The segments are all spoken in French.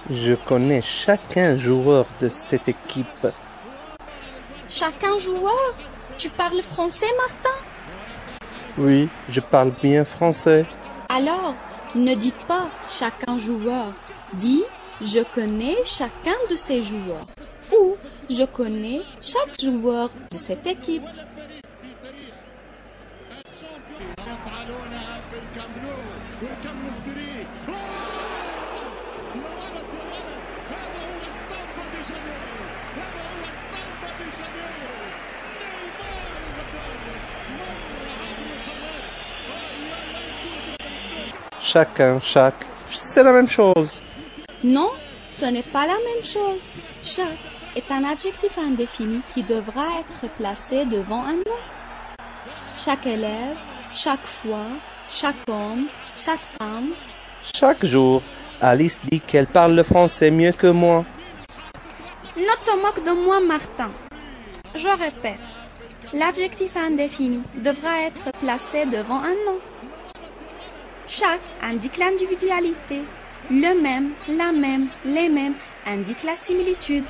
Je connais chacun joueur de cette équipe. Chacun joueur? Tu parles français, Martin? Oui, je parle bien français. Alors, ne dis pas chacun joueur. Dis je connais chacun de ces joueurs. Ou je connais chaque joueur de cette équipe. Chacun, chaque, c'est la même chose. Non, ce n'est pas la même chose. Chaque est un adjectif indéfini qui devra être placé devant un nom. Chaque élève, chaque fois, chaque homme, chaque femme. Chaque jour, Alice dit qu'elle parle le français mieux que moi. Ne te moque de moi, Martin. Je répète, l'adjectif indéfini devra être placé devant un nom. Chaque indique l'individualité. Le même, la même, les mêmes indiquent la similitude.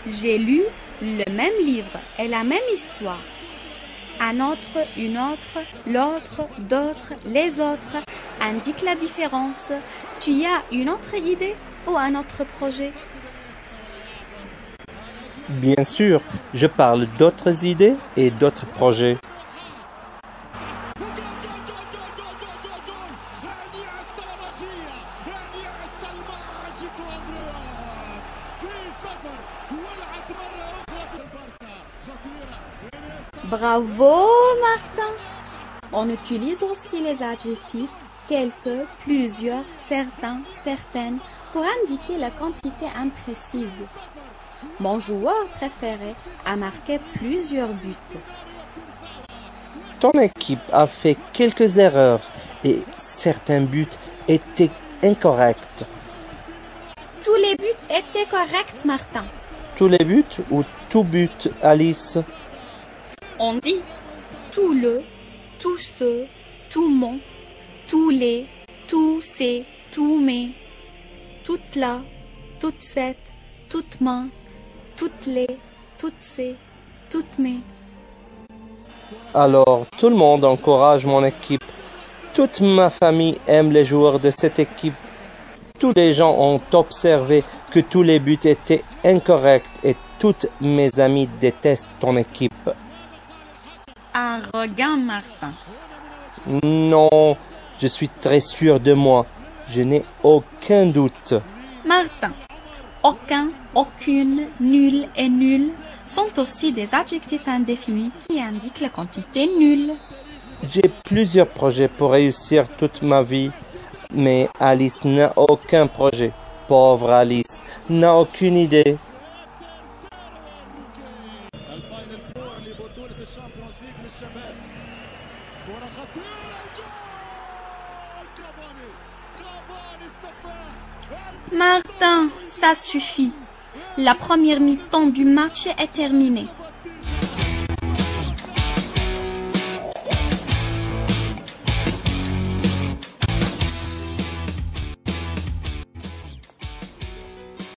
J'ai lu le même livre et la même histoire. Un autre, une autre, l'autre, d'autres, les autres indiquent la différence. Tu as une autre idée ou un autre projet? Bien sûr, je parle d'autres idées et d'autres projets. Bravo, Martin! On utilise aussi les adjectifs quelques, plusieurs, certains, certaines pour indiquer la quantité imprécise. Mon joueur préféré a marqué plusieurs buts. Ton équipe a fait quelques erreurs et certains buts étaient incorrects. Tous les buts étaient corrects, Martin. Tous les buts ou tout but, Alice? On dit tout le, tout ce, tout mon, tous les, tous ces, tous mes, toute la, toute cette, toute main, toutes les, toutes ces, toutes mes. Alors, tout le monde encourage mon équipe. Toute ma famille aime les joueurs de cette équipe. Tous les gens ont observé que tous les buts étaient incorrects et toutes mes amis détestent ton équipe. Arrogant, Martin. Non, je suis très sûr de moi. Je n'ai aucun doute. Martin, aucun, aucune, nul et nul sont aussi des adjectifs indéfinis qui indiquent la quantité nulle. J'ai plusieurs projets pour réussir toute ma vie, mais Alice n'a aucun projet. Pauvre Alice, n'a aucune idée. Martin, ça suffit. La première mi-temps du match est terminée.